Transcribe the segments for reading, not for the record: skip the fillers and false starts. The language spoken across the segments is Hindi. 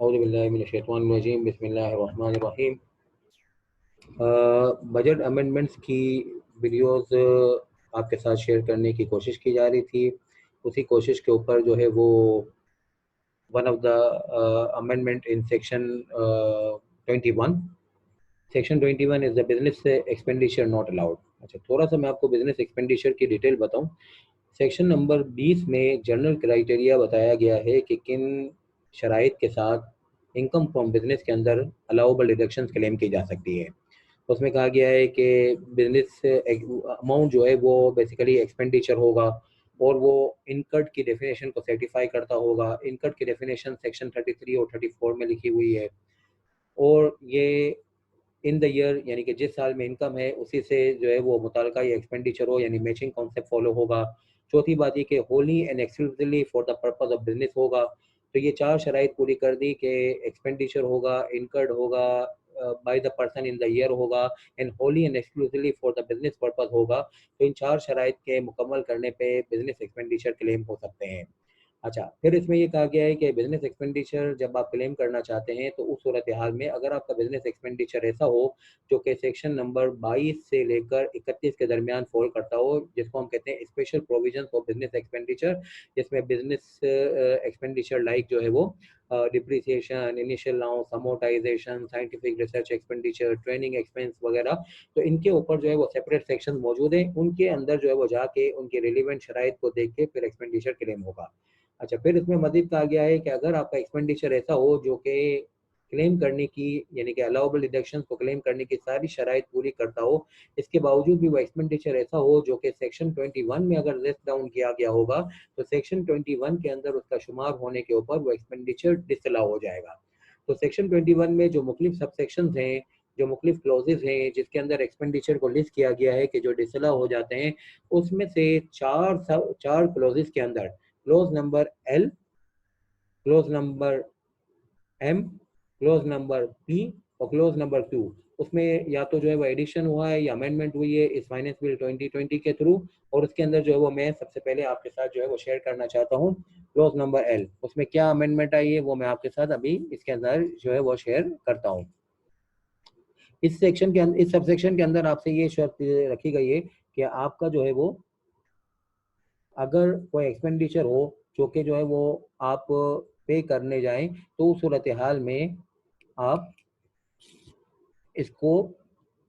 औज़ुबिल्लाहिमिनश्शैतानिर्रजीम बिस्मिल्लाहिर्रहमानिर्रहीम। बजट अमेंडमेंट्स की वीडियोस आपके साथ शेयर करने की कोशिश की जा रही थी। उसी कोशिश के ऊपर जो है वो one of the amendment in section 21, section 21 is the business expenditure not allowed. अच्छा, थोड़ा सा मैं आपको बिजनेस एक्सपेंडिचर की डिटेल बताऊं। सेक्शन नंबर 20 में जनरल क्राइटेरिया बताया गया है कि किन शराइत के साथ इनकम फ्रॉम बिजनेस के अंदर अलाउबल डिडक्शन क्लेम की जा सकती है। उसमें कहा गया है कि बिजनेस अमाउंट जो है वो बेसिकली एक्सपेंडिचर होगा और वो इनकट की डेफिनेशन को सेटिफाई करता होगा। इनकट की डेफिनेशन सेक्शन 33 और 34 में लिखी हुई है और ये इन द ईयर यानी कि जिस साल में इनकम है उसी से जो है वो मुताल्लिका ये एक्सपेंडिचर हो, यानी मैचिंग कॉन्सेप्ट फॉलो होगा। चौथी बात ये कि Holi and exclusively for the purpose of business होगा। तो ये चार शराइत पूरी कर दी कि एक्सपेंडिचर होगा, इनकर्ड होगा, by the person in the year होगा and wholly and exclusively for the business purpose होगा। तो इन चार शराइत के मुकम्मल करने पे बिजनेस एक्सपेंडिचर क्लेम हो सकते हैं। अच्छा, फिर इसमें ये कहा गया है कि बिजनेस एक्सपेंडिचर जब आप क्लेम करना चाहते हैं तो उस सूरत हाल में अगर आपका बिजनेस एक्सपेंडिचर ऐसा हो जो कि सेक्शन नंबर 22 से लेकर 31 के दरमियान फॉल करता हो, जिसको हम कहते हैं special provision for business expenditure, जिसमें बिजनेस एक्सपेंडिचर लाइक जो है वो depreciation, initial allowance, amortisation, scientific research expenditure, training expense वगैरह, तो इनके ऊपर जो है वो सेपरेट सेक्शन मौजूद हैं। उनके अंदर जो है वो जाके उनके रिलेवेंट शराइत को देख के फिर एक्सपेंडिचर क्लेम होगा। अच्छा, फिर इसमें मज़ीद कहा गया है कि अगर आपका एक्सपेंडिचर ऐसा हो जो कि क्लेम करने की यानी कि अलाउबल डिडक्शन को क्लेम करने की सारी शराइत पूरी करता हो, इसके बावजूद भी वो एक्सपेंडिचर ऐसा हो जो कि सेक्शन 21 में अगर लिस्ट डाउन किया गया होगा तो सेक्शन 21 के अंदर उसका शुमार होने के ऊपर वो एक्सपेंडिचर डिसअलाउ हो जाएगा। तो सेक्शन 21 में जो मुख्तलिफ सब सेक्शंस हैं, जो मुख्तलिफ क्लॉजेज हैं जिसके अंदर एक्सपेंडिचर को लिस्ट किया गया है कि जो डिसअलाउ हो जाते हैं, उसमें से चार क्लॉजेज के अंदर clause number L, clause number M, clause number P और क्लोज नंबर क्यू, उसमें या तो जो है वो एडिशन हुआ है या अमेंडमेंट हुई है इस फाइनेंस बिल 2020 के थ्रू। और उसके अंदर जो है वो मैं सबसे पहले आपके साथ जो है वो शेयर करना चाहता हूँ क्लोज नंबर एल, उसमें क्या अमेंडमेंट आई है वो मैं आपके साथ अभी इसके अंदर जो है वो शेयर करता हूँ। इस सेक्शन के अंदर, इस सब सेक्शन के अंदर आपसे ये शर्त रखी गई है कि आपका जो है वो अगर कोई एक्सपेंडिचर हो जो कि जो है वो आप पे करने जाएं तो उस सूरत हाल में आप इसको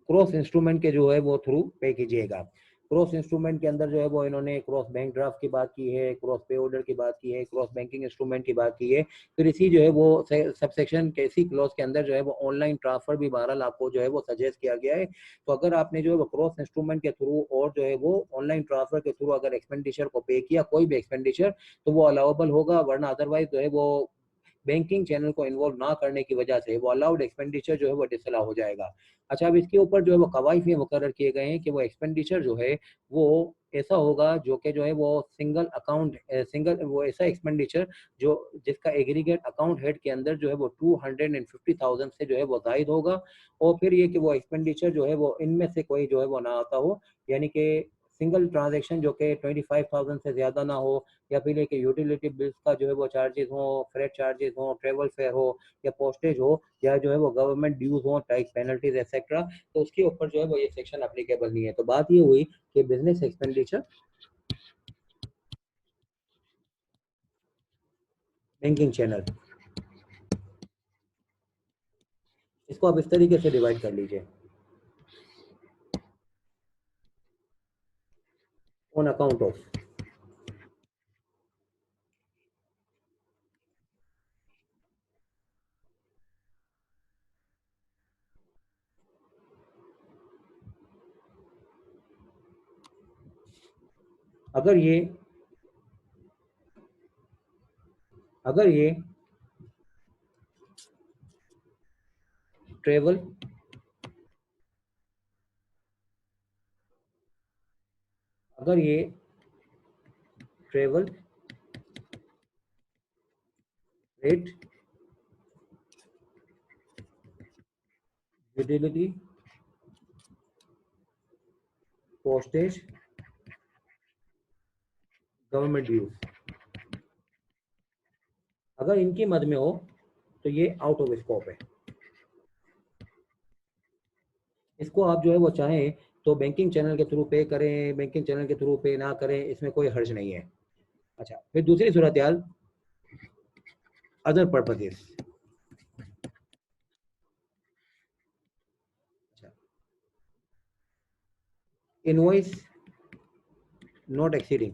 क्रॉस इंस्ट्रूमेंट के जो है वो थ्रू पे कीजिएगा। क्रॉस इंस्ट्रूमेंट के अंदर जो है वो इन्होंने क्रॉस बैंक ड्राफ्ट की बात की है, क्रॉस पे ऑर्डर की बात की है, क्रॉस बैंकिंग इंस्ट्रूमेंट की बात की है। फिर इसी जो है वो सब सेक्शन के इसी क्लॉज के अंदर जो है वो ऑनलाइन ट्रांसफर भी बहरहाल आपको जो है वो सजेस्ट किया गया है। तो अगर आपने जो है वो क्रॉस इंस्ट्रूमेंट के थ्रू और जो है वो ऑनलाइन ट्रांसफर के थ्रू अगर एक्सपेंडिचर को पे किया, कोई भी एक्सपेंडिचर, तो वो अलाउबल होगा, वरना अदरवाइज जो है वो बैंकिंग चैनल को इन्वॉल्व ना करने की वजह से वो अलाउड एक्सपेंडिचर जो है वो डिसअलाउ हो जाएगा। अच्छा, अब इसके ऊपर जो है वो कवायद ये मुकर्रर किए गए हैं कि वो एक्सपेंडिचर जो है वो ऐसा होगा जो कि जो है वो सिंगल अकाउंट सिंगल वो ऐसा एक्सपेंडिचर जो जिसका एग्रीगेट अकाउंट हेड के अंदर जो है वो 250,000 से जो है वो जायद होगा। और फिर ये कि वो एक्सपेंडिचर जो है वो इनमें से कोई जो है वो ना आता हो, यानी कि सिंगल ट्रांजेक्शन जो कि 25,000 से ज़्यादा ना हो, या फिर कि यूटिलिटी बिल्स का जो है वो चार्जेस हो, फ्रेट चार्जेस हो, ट्रेवल फेयर हो या पोस्टेज हो, या जो है वो गवर्नमेंट ड्यूज हो, टैक्स पेनल्टीज एक्सेट्रा, तो उसके ऊपर जो है वो ये सेक्शन अप्लीकेबल नहीं है। तो बात ये हुई कि बिजनेस एक्सपेंडिचर, बैंकिंग चैनल, इसको आप इस तरीके से डिवाइड कर लीजिए। ऑन अकाउंट ऑफ, अगर ये अगर ये ट्रेवल अगर ये travel rate, utility, postage, government dues, अगर इनकी मद में हो तो ये आउट ऑफ स्कोप है। इसको आप जो है वो चाहें तो बैंकिंग चैनल के थ्रू पे करें, बैंकिंग चैनल के थ्रू पे ना करें, इसमें कोई हर्ज नहीं है। अच्छा, फिर दूसरी सूरत हाल अदर पर्पजेस। अच्छा, इनवॉइस नॉट एक्सीडिंग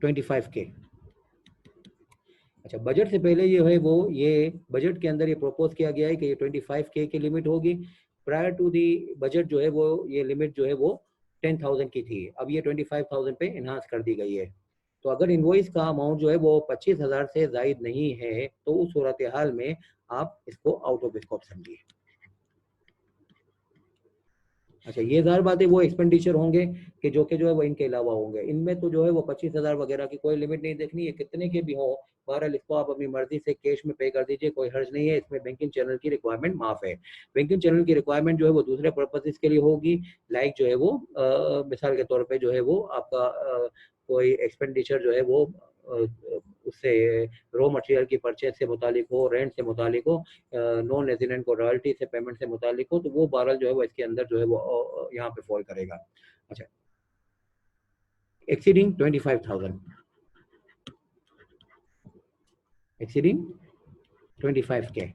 25K। अच्छा, बजट से पहले ये है वो, ये बजट के अंदर ये प्रपोज किया गया है कि ये 25K की लिमिट होगी। प्रायर टू दी बजट जो है वो ये लिमिट जो है वो 10,000 की थी, अब ये 25,000 पे इन्हांस कर दी गई है। तो अगर इनवॉइस का अमाउंट जो है वो 25,000 से जायद नहीं है तो उस सूरत हाल में आप इसको आउट ऑफ स्कोप समझिए। अच्छा, ये ज़ाहिर बात है वो एक्सपेंडिचर होंगे कि जो है वो इनके अलावा होंगे, इनमें तो जो है वो 25,000 वगैरह की कोई लिमिट नहीं देखनी है, कितने के भी हों। बहरहाल इसको आप अपनी मर्जी से कैश में पे कर दीजिए, कोई हर्ज नहीं है, इसमें बैंकिंग चैनल की रिक्वायरमेंट माफ है। बैंकिंग चैनल की रिक्वायरमेंट जो है वो दूसरे पर्पजेस के लिए होगी, लाइक जो है वो मिसाल के तौर पर जो है वो आपका कोई एक्सपेंडिचर जो है वो उससे रॉ मटेरियल की परचेज से मुतालिक हो, रेंट से मुतालिक हो, नॉन रेजिडेंट को रॉयल्टी से पेमेंट से मुतालिक हो, तो वो बहरहाल जो है वो इसके अंदर जो है वो यहाँ पे फॉल करेगा। अच्छा, एक्सीडिंग 25,000, एक्सीडिंग 25K।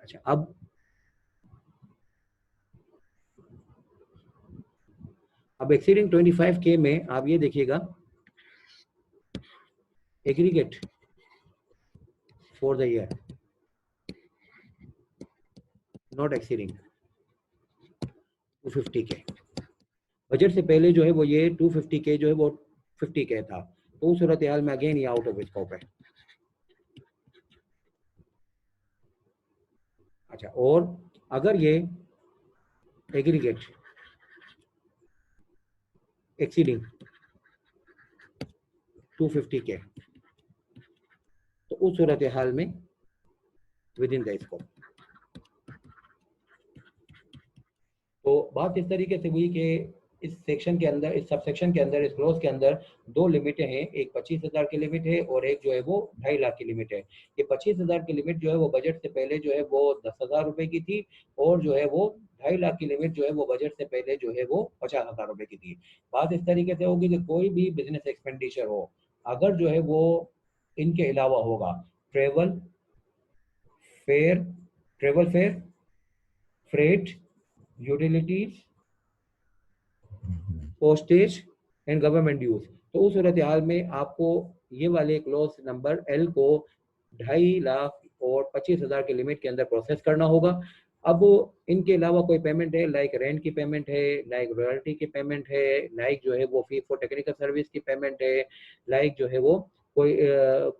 अच्छा, अब एक्सीडिंग 25K में आप ये देखिएगा, aggregate for the year not exceeding 250K। Budget से पहले जो है वो ये 250K जो है वो 50K था, तो उस सूरत हाल में अगेन ये आउट ऑफ स्कोप है। अच्छा, और अगर ये एग्रीगेट एक्सीडिंग 250K तो उस सूरत हाल में विद इन द स्कोप। तो बात इस तरीके से हुई कि इस सेक्शन के अंदर, इस सब सेक्शन के अंदर, इस क्लोज के अंदर दो लिमिटें हैं, एक 25,000 की लिमिट है और एक जो है वो 2.5 लाख की लिमिट है। ये 25,000 की लिमिट जो है वो बजट से पहले जो है वो 10,000 रुपए की थी, और जो है वो 2.5 लाख की लिमिट जो है वो बजट से पहले जो है वो 50,000 रुपए की थी। बात इस तरीके से होगी कि कोई भी बिजनेस एक्सपेंडिचर हो, अगर जो है वो इनके अलावा होगा, travel fare, travel fare, freight, utilities, postage and government dues, तो उस सूरत हाल में आपको ये वाले क्लोज नंबर एल को 2.5 लाख और 25,000 की लिमिट के अंदर प्रोसेस करना होगा। अब इनके अलावा कोई पेमेंट है, लाइक रेंट की पेमेंट है, लाइक रॉयल्टी की पेमेंट है, लाइक जो है वो फी फॉर टेक्निकल सर्विस की पेमेंट है, लाइक जो है वो कोई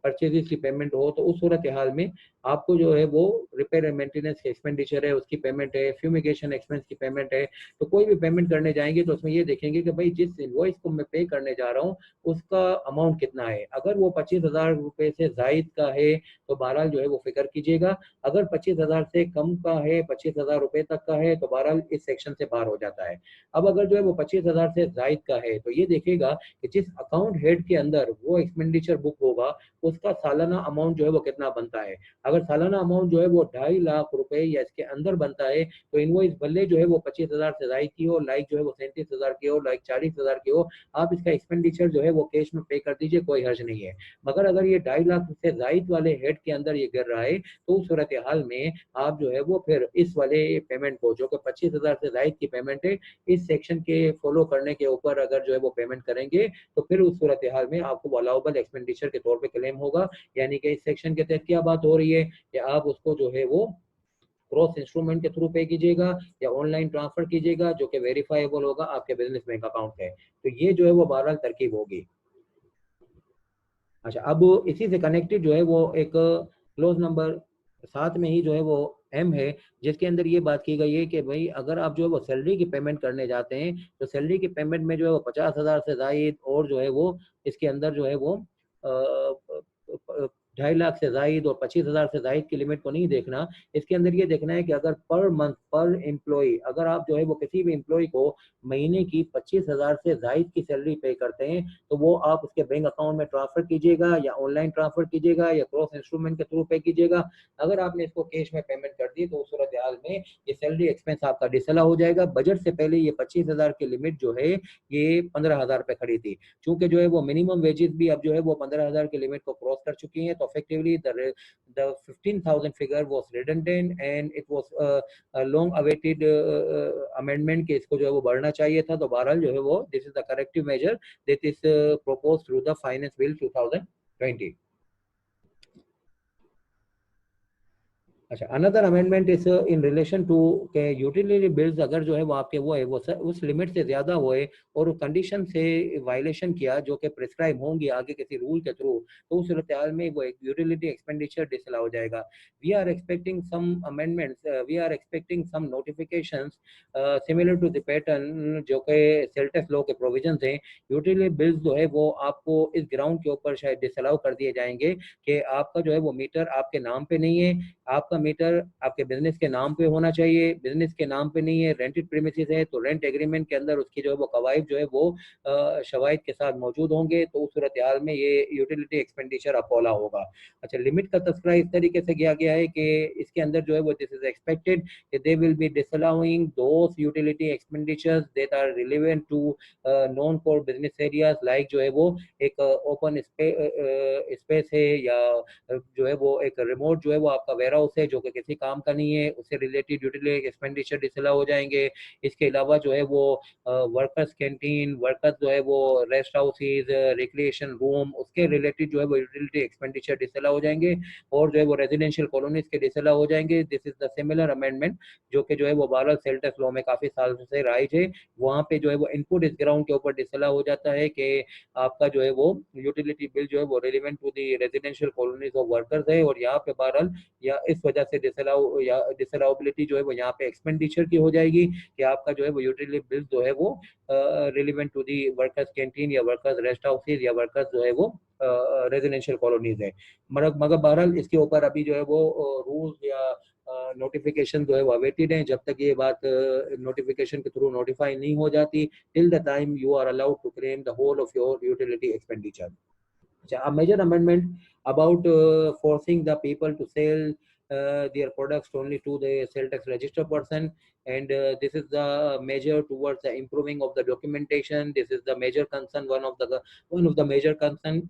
परचेजेस की पेमेंट हो, तो उस सूरत हाल में आपको जो है वो रिपेयर एंड मेंटेनेंस एक्सपेंडिचर है उसकी पेमेंट है, फ्यूमिगेशन एक्सपेंस की पेमेंट है। तो कोई भी पेमेंट करने जाएंगे तो उसमें ये देखेंगे कि भाई जिस इनवॉइस को मैं पे करने जा रहा हूँ उसका अमाउंट कितना है। अगर वो 25,000 रुपए से जायद का है तो बहरहाल जो है वो फिक्र कीजिएगा, अगर 25,000 से कम का है, 25,000 रुपए तक का है, तो बहरहाल इस सेक्शन से बाहर हो जाता है। अब अगर जो है वो 25,000 से जायद का है तो ये देखेगा कि जिस अकाउंट हेड के अंदर वो एक्सपेंडिचर बुक होगा उसका सालाना अमाउंट जो है वो कितना बनता है। अगर सालाना अमाउंट जो है वो 2.5 लाख रुपए या इसके अंदर बनता है तो इनवॉइस भले जो है वो 25,000 से जायद की हो, लाइक जो है वो 37,000 की हो, लाइक 40,000 की हो, आप इसका एक्सपेंडिचर जो है वो कैश में पे कर दीजिए, कोई हर्ज नहीं है। मगर अगर ये 2.5 लाख से जायद वाले हेड के अंदर ये गिर रहा है तो उस सूरत हाल में आप जो है वो फिर इस वाले पेमेंट को, जो कि 25,000 से जायद की पेमेंट है, इस सेक्शन के फॉलो करने के ऊपर अगर जो है वो पेमेंट करेंगे तो फिर उस सूरत हाल में आपको अलाउबल एक्सपेंडिचर के तौर पर क्लेम होगा। यानी कि इस सेक्शन के तहत क्या बात हो रही है कि आप उसको जो है वो क्रॉस इंस्ट्रूमेंट के थ्रू पे कीजिएगा या ऑनलाइन ट्रांसफर कीजिएगा जो कि वेरीफाइबल होगा आपके बिजनेस बैंक अकाउंट है, तो ये जो है वो बहरहाल तरकीब होगी। अच्छा, अब इसी से कनेक्टेड जो है वो एक क्लोज नंबर 7 में ही जो है वो एम है, जिसके अंदर ये बात की गई है कि भाई अगर आप जो है वो सैलरी की पेमेंट करने जाते हैं तो सैलरी की पेमेंट में जो है वो 50,000 से जायद और जो है वो इसके अंदर जो है वो 2.5 लाख से जायद और 25,000 से जायद की लिमिट को नहीं देखना। इसके अंदर ये देखना है कि अगर पर मंथ पर एम्प्लॉय, अगर आप जो है वो किसी भी एम्प्लॉय को महीने की 25,000 से जायद की सैलरी पे करते हैं तो वो आप उसके बैंक अकाउंट में ट्रांसफर कीजिएगा या ऑनलाइन ट्रांसफर कीजिएगा या क्रॉस इंस्ट्रूमेंट के थ्रू पे कीजिएगा। अगर आपने इसको कैश में पेमेंट कर दी तो उस सूरत हाल में ये सैलरी एक्सपेंस आपका डिसअलाउ हो जाएगा। बजट से पहले ये 25,000 की लिमिट जो है ये 15,000 पे खड़ी थी, चूंकि जो है वो मिनिमम वेजेस भी अब जो है वो 15,000 की लिमिट को क्रॉस कर चुकी हैं, तो effectively the 15,000 figure was redundant and it was long awaited amendment के इसको जो है वो बढ़ना चाहिए था। तो बहरहाल जो है वो this is the corrective measure that is proposed through the finance bill 2020. अच्छा, another amendment is in relation to के यूटिलिटी बिल्स अगर जो है वो आपके वो है वो उस लिमिट से ज्यादा हुए और उस कंडीशन से वायलेशन किया जो कि प्रिस्क्राइब होंगी आगे किसी रूल के थ्रू, तो उस सूरत हाल में वो एक यूटिलिटी एक्सपेंडिचर डिसअलाउ हो जाएगा। We are expecting some amendments, we are expecting some notifications similar to the pattern जो कि सेल टैक्स लॉ के प्रोविजन हैं। यूटिलिटी बिल्स जो है वो आपको इस ग्राउंड के ऊपर शायद डिसअलाउ कर दिए जाएंगे कि आपका जो है वो मीटर आपके नाम पे नहीं है, आपका मीटर आपके बिजनेस के नाम पे होना चाहिए, बिजनेस के नाम पे नहीं है, रेंटेड प्रीमिसेस है तो रेंट एग्रीमेंट के अंदर उसकी जो है वो कवायद जो है वो शवाहिद के साथ मौजूद होंगे, तो उस सूरत हाल में ये यूटिलिटी एक्सपेंडिचर अपोला होगा। अच्छा, लिमिट का तस्करा इस तरीके से किया गया है कि इसके अंदर जो है वो दिस इज एक्सपेक्टेड कि they will be disallowing those utility expenditures that are relevant to non core business areas like जो है वो एक ओपन स्पेस है या जो है वो एक रिमोट जो है वो आपका वेयर हाउस है जो कि किसी काम का नहीं है, उससे रिलेटेड यूटिलिटी एक्सपेंडिचर डिसअलाउ हो जाएंगे। इसके अलावा जो है वो वर्कर्स कैंटीन, वर्कर्स जो है वो रेस्ट हाउसेज, रिक्रिएशन रूम, उसके रिलेटेड जो है वो यूटिलिटी एक्सपेंडिचर डिसअलाउ हो जाएंगे और जो है वो रेजिडेंशियल कॉलोनीज के डिसअलाउ हो जाएंगे। This is the similar amendment जो कि जो है वो भारत सेल टैक्स लॉ में काफी साल से राइज है। वहाँ पे जो है वो इनपुट इस ग्राउंड के ऊपर डिसअलाउ हो जाता है कि आपका जो है वो यूटिलिटी बिल जो है वो relevant to the residential colonies of workers है और यहाँ पे बहरहाल या इस वजह से डिसअलाउ या डिसअलाउबिलिटी जो है वो यहाँ पे एक्सपेंडिचर की हो जाएगी कि आपका जो है वो यूटिलिटी बिल जो है वो relevant to the workers canteen या वर्कर्स रेस्ट हाउसेज या वर्कर्स जो है वो रेजिडेंशियल कॉलोनीज है। मगर बहरहाल इसके ऊपर अभी जो है वो रूल्स या नोटिफिकेशन जो है वो अवेटेड है। जब तक ये बात नोटिफिकेशन के थ्रू नोटिफाई नहीं हो जाती, till the time you are allowed to claim the whole of your utility expenditure. A major amendment about forcing the people to sell their products only to the sale tax registered person, and this is the measure towards the improving of the documentation. This is the major concern, one of the major concern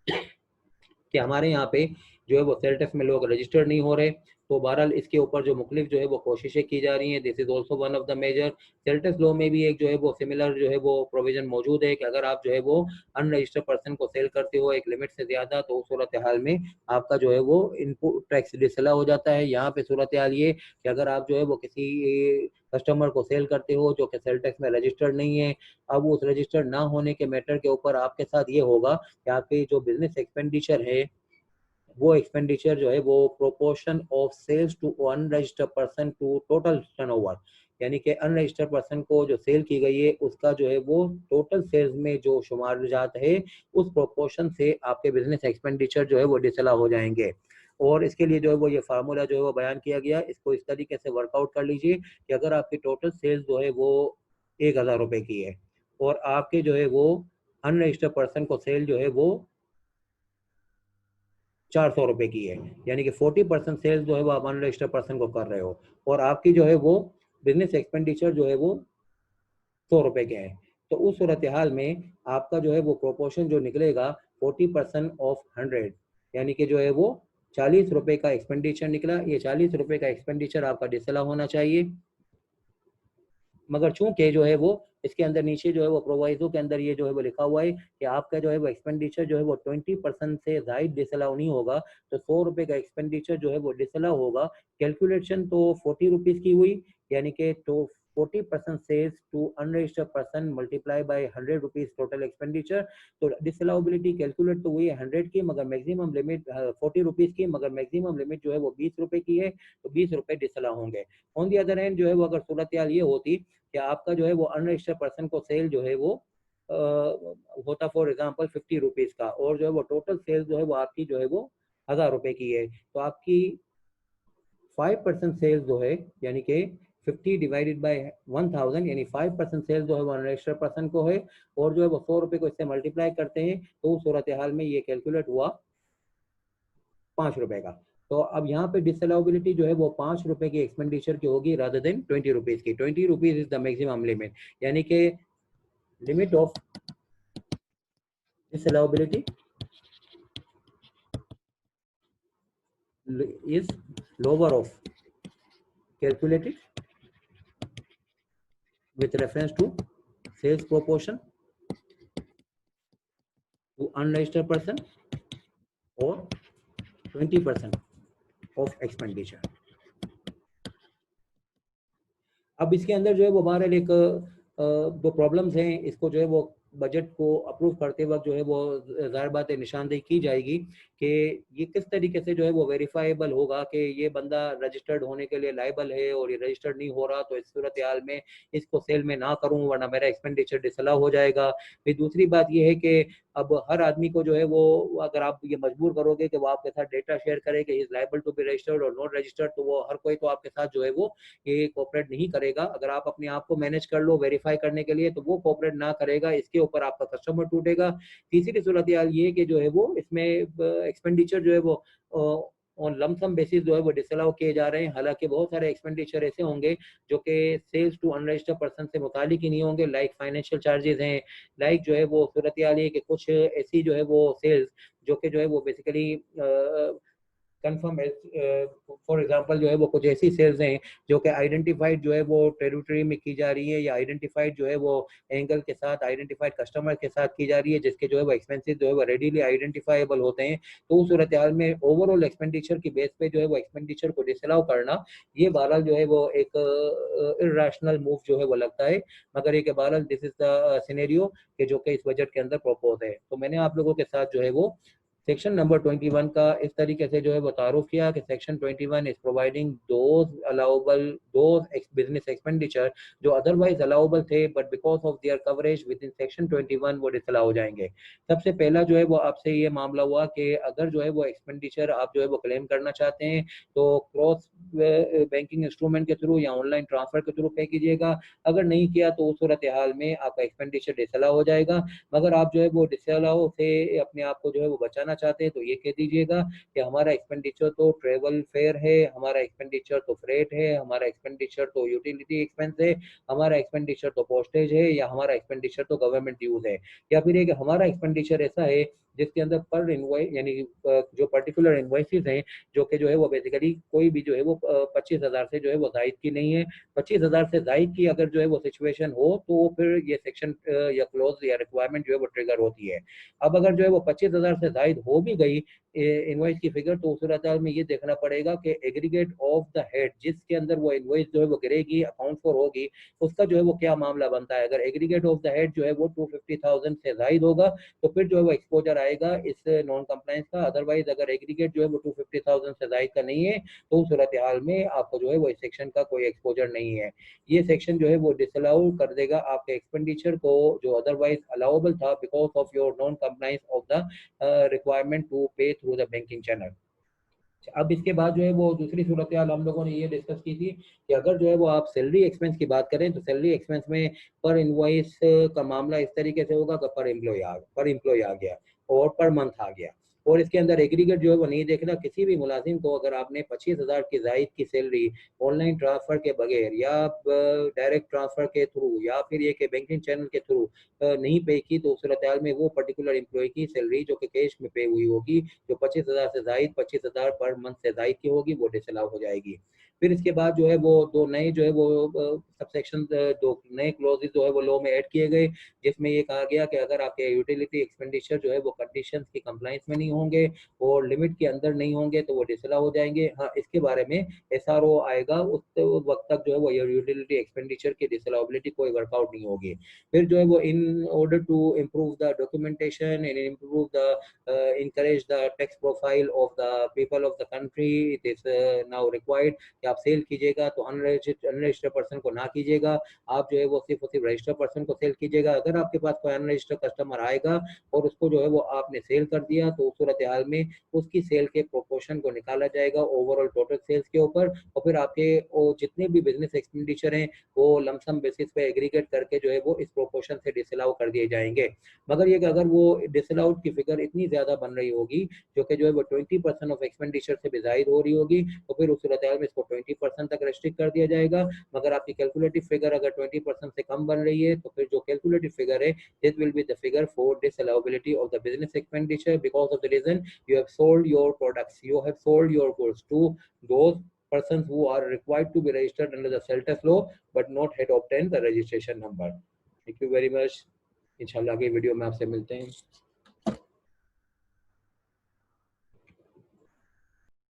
कि हमारे यहाँ पे जो है वो सेल टैक्स में लोग रजिस्टर्ड नहीं हो रहे, तो बहरहाल इसके ऊपर जो मुख्तलिफ जो है वो कोशिशें की जा रही हैं। This is also one of the major. Sale tax law में भी एक जो है वो सिमिलर जो है वो प्रोविजन मौजूद है कि अगर आप जो है वो अनरजिस्टर्ड पर्सन को सेल करते हो एक लिमिट से ज़्यादा, तो उस सूरत हाल में आपका जो है वो इनपुट टैक्स डिसला हो जाता है। यहाँ पे सूरत हाल ये कि अगर आप जो है वो किसी कस्टमर को सेल करते हो जो कि सेल टैक्स में रजिस्टर्ड नहीं है, अब उस रजिस्टर्ड ना होने के मैटर के ऊपर आपके साथ ये होगा कि आपके जो बिजनेस एक्सपेंडिचर है वो एक्सपेंडिचर जो है वो proportion of sales to unregistered person to total turnover, यानी कि अनरजिस्टर्ड पर्सन को जो सेल की गई है उसका जो है वो टोटल सेल्स में जो शुमार जात है उस प्रोपोर्शन से आपके बिजनेस एक्सपेंडिचर जो है वो डिसला हो जाएंगे। और इसके लिए जो है वो ये फार्मूला जो है वो बयान किया गया, इसको इस तरीके से वर्कआउट कर लीजिए कि अगर आपकी टोटल सेल्स जो है वो 1,000 रुपए की है और आपके जो है वो अनरजिस्टर्ड पर्सन को सेल जो है वो 400 रुपए की है, यानी कि 40% सेल्स जो है वो आप अनरजिस्टर्ड पर्सन को कर रहे हो और आपकी जो है वो बिजनेस एक्सपेंडिचर जो है वो 100 रुपए के हैं, तो उस सूरत हाल में आपका जो है वो प्रोपोर्शन जो निकलेगा 40% ऑफ 100, यानी कि जो है वो 40 रुपए का एक्सपेंडिचर निकला। ये 40 रुपए का एक्सपेंडिचर आपका डिसला होना चाहिए, मगर चूंकि जो है वो इसके अंदर नीचे जो है वो प्रोवाइजो के अंदर ये जो है वो लिखा हुआ है कि आपका जो है वो एक्सपेंडिचर जो है वो 20% से जायद डिसअलाउ नहीं होगा, तो 100 रुपए का एक्सपेंडिचर जो है वो डिसअलाउ होगा। कैलकुलेशन तो 40 रुपीज़ की हुई, यानी कि तो 40% sales to unregistered person multiply by 100 rupees total expenditure, तो डिसअलाउबिलिटी कैलकुलेट तो हुई है 100 की, मगर मैक्सिमम लिमिट 40 रुपीज़ की, मगर मैक्सिमम लिमिट जो है वो 20 रुपए की है, तो 20 रुपए डिसअलाउ होंगे। ऑन दी अदर हैंड जो है वो अगर सूरत हाल ये होती कि आपका जो है वो अनरजिस्टर्ड पर्सन को सेल जो है वो होता फॉर एग्जांपल 50 रुपीज़ का और जो है वो टोटल सेल जो है वो आपकी जो है वो ₹1000 की है, तो आपकी 5% सेल्स जो है यानी कि 50 डिवाइडेड बाय 1000 यानी 5% सेल्स जो है वो अनरजिस्टर्ड पर्सन को है, और जो है वो ₹100 को इससे मल्टीप्लाई करते हैं, तो उस सूरत हाल में ये कैलकुलेट हुआ ₹5 का। तो अब यहाँ पे डिसअलाउबिलिटी जो है वो ₹5 की एक्सपेंडिचर की होगी रादर देन ₹20 की। ₹20 इज द मैक्सिमम लिमिट, यानी कि limit of disallowability is lower of calculated with reference to sales proportion to unregistered person or 20% of expenditure. अब इसके अंदर जो है वो बहरहाल एक दो प्रॉब्लम्स हैं, इसको जो है वो बजट को अप्रूव करते वक्त जो है वो ज़ाहिर बात है निशानदेही की जाएगी कि ये किस तरीके से जो है वो वेरीफाइबल होगा कि ये बंदा रजिस्टर्ड होने के लिए लायबल है और ये रजिस्टर्ड नहीं हो रहा, तो इस सूरत हाल में इसको सेल में ना करूं वरना मेरा एक्सपेंडिचर डिसअलाउ हो जाएगा। फिर दूसरी बात ये है कि अब हर आदमी को जो है वो अगर आप ये मजबूर करोगे कि वो आपके साथ डेटा शेयर करे कि is liable to be registered और नॉट रजिस्टर्ड, तो वो हर कोई तो आपके साथ जो है वो ये कोऑपरेट नहीं करेगा। अगर आप अपने आप को मैनेज कर लो वेरीफाई करने के लिए, तो वो कोऑपरेट ना करेगा, इसके ऊपर आपका कस्टमर टूटेगा। तीसरी सूरत हाल ये कि जो है वो इसमें एक्सपेंडिचर जो है वो ऑन लमसम बेसिस जो है वो डिसअलाउ किए जा रहे हैं। हालांकि बहुत सारे एक्सपेंडिचर ऐसे होंगे जो कि सेल्स टू अनरजिस्टर्ड पर्सन से मुतालिक ही नहीं होंगे, लाइक फाइनेंशियल चार्जेस हैं, लाइक जो है वो सूरत हाल है कि कुछ ऐसी जो है वो सेल्स जो कि जो है वो बेसिकली कंफर्म है। फॉर एग्जांपल जो है वो कुछ ऐसी सेल्स हैं जो कि आइडेंटिफाइड जो है वो टेरिटरी में की जा रही है, या आइडेंटिफाइड जो है वो एंगल के साथ आइडेंटिफाइड कस्टमर के साथ की जा रही है, जिसके जो है वो एक्सपेंसेस जो है वो रेडीली आइडेंटिफाइबल होते हैं। तो उस सूरत हाल में ओवरऑल एक्सपेंडिचर की बेस पे जो है वो एक्सपेंडिचर को डिसअलाउ करना, ये बहरहाल जो है वो एक इर्रेशनल मूव जो है वो लगता है, मगर एक बहरहाल दिस इज द सिनेरियो कि जो कि इस बजट के अंदर प्रोपोज है। तो मैंने आप लोगों के साथ जो है वो सेक्शन नंबर 21 का इस तरीके से जो है तारुफ किया कि section 21 is providing those business expenditure जो अदरवाइज अलाउबल थे, but because of their coverage with in section 21 वो डिसअलाउ हो जाएंगे। सबसे पहला जो है वो आपसे ये मामला हुआ कि अगर जो है वो एक्सपेंडिचर आप जो है वो क्लेम करना चाहते हैं तो क्रॉस बैंकिंग इंस्ट्रूमेंट के थ्रू या ऑनलाइन ट्रांसफर के थ्रू पे कीजिएगा। अगर नहीं किया तो उस सूरत हाल में आपका एक्सपेंडिचर डिसअलाउ हो जाएगा। मगर आप जो है वो डिसअलाउ से अपने आप को जो है वो बचाना चाहते हैं तो ये कह दीजिएगा कि हमारा एक्सपेंडिचर तो ट्रेवल फेयर है, हमारा एक्सपेंडिचर तो फ्रेट है, हमारा एक्सपेंडिचर तो यूटिलिटी एक्सपेंस है, हमारा एक्सपेंडिचर तो पोस्टेज है, या हमारा एक्सपेंडिचर तो गवर्नमेंट यूज है, या फिर एक हमारा एक्सपेंडिचर ऐसा है जिसके अंदर पर इनवॉइस यानी जो पर्टिकुलर इनवॉइसेस हैं जो कि जो है वो बेसिकली कोई भी जो है वो 25,000 से जो है वो जायद की नहीं है। 25,000 से जायद की अगर जो है वो सिचुएशन हो तो फिर ये सेक्शन या क्लोज या रिक्वायरमेंट जो है वो ट्रिगर होती है। अब अगर जो है वो 25,000 से जायद हो भी गई इनवॉइस की फिगर, तो उस सूरत में ये देखना पड़ेगा कि एग्रीगेट ऑफ द हेड जिसके अंदर वो इनवॉइस जो है वो गिरेगी अकाउंट फॉर होगी, उसका जो है वो क्या मामला बनता है। अगर एग्रीगेट ऑफ द हेड जो है वो 250,000 से जायद होगा तो फिर जो है वो एक्सपोजर आएगा इस नॉन कंप्लायंस का। अदरवाइज अगर एग्रीगेट जो है वो 250,000 से जायद का नहीं है तो उस सूरत हाल में आपको जो है वो इस सेक्शन का कोई एक्सपोजर नहीं है। ये सेक्शन जो है वो डिसअलाउ कर देगा आपके एक्सपेंडिचर को जो अदरवाइज अलाउबल था because of your non compliance of the requirement to pay through the banking channel. अब इसके बाद जो है वो दूसरी सूरत हाल हम लोगों ने ये डिस्कस की थी कि अगर जो है वो आप सैलरी एक्सपेंस की बात करें तो सैलरी एक्सपेंस में पर इनवॉइस का मामला इस तरीके से होगा कि पर एम्प्लॉय आ गया और पर मंथ आ गया, और इसके अंदर एग्रीगेट जो है वो नहीं देखना। किसी भी मुलाजिम को अगर आपने 25,000 की जायद की सैलरी ऑनलाइन ट्रांसफर के बगैर या डायरेक्ट ट्रांसफर के थ्रू या फिर ये कि बैंकिंग चैनल के थ्रू नहीं पे की, तो सूरत हाल में वो पर्टिकुलर एम्प्लॉय की सैलरी जो कि कैश में पे हुई होगी जो 25,000 से जायद 25,000 पर मंथ से जायद की होगी वो डिसअलाउ हो जाएगी। फिर इसके बाद जो है वो दो नए जो है वो सबसेक्शन दो नए क्लॉजेज जो है वो लॉ में ऐड किए गए, जिसमें ये कहा गया कि अगर आपके यूटिलिटी एक्सपेंडिचर जो है वो कंडीशंस की कंप्लायंस में नहीं होंगे और लिमिट के अंदर नहीं होंगे तो वो डिसअलाउ हो जाएंगे। हाँ, इसके बारे में एसआरओ आएगा, उस वक्त तक जो है वो यूटिलिटी एक्सपेंडिचर की डिसअलाउबिलिटी कोई वर्कआउट नहीं होगी। फिर जो है वो in order to improve the documentation and improve the encourage the tax profile of the people of the country, it is now required कि आप सेल कीजिएगा तो अनरजिस्टर्ड पर्सन को ना कीजिएगा। आप जो है वो सिर्फ और सिर्फ रजिस्टर्ड पर्सन को सेल कीजिएगा। अगर आपके पास कोई अनरजिस्टर्ड कस्टमर आएगा और उसको जो है वो आपने सेल कर दिया, तो उस सूरत हाल में उसकी सेल के प्रोपोर्शन को निकाला जाएगा ओवरऑल टोटल सेल्स के ऊपर, और फिर आपके जितने भी बिजनेस एक्सपेंडिचर हैं वो लमसम बेसिस पे एग्रीगेट करके जो है वो इस प्रोपोर्शन से डिसअलाउ कर दिए जाएंगे। मगर ये कि अगर वो डिसअलाउड की फिगर इतनी ज्यादा बन रही होगी जो कि जो है वो 20% ऑफ एक्सपेंडिचर से भी जायद हो रही होगी, तो फिर उस सूरत में इसको 20% तक रेस्ट्रिक्ट कर दिया जाएगा। मगर आपकी कैलकुलेटिव फिगर अगर 20% से कम बन रही है, तो फिर जो कैलकुलेटिव फिगर है this will be the figure for disallowability of the business expenditure because of the reason you have sold your products, you have sold your goods to those persons who are required to be registered under the CELTUS law but not had obtained the registration number. Thank you very much. इंशाल्लाह अगली वीडियो में आपसे मिलते हैं।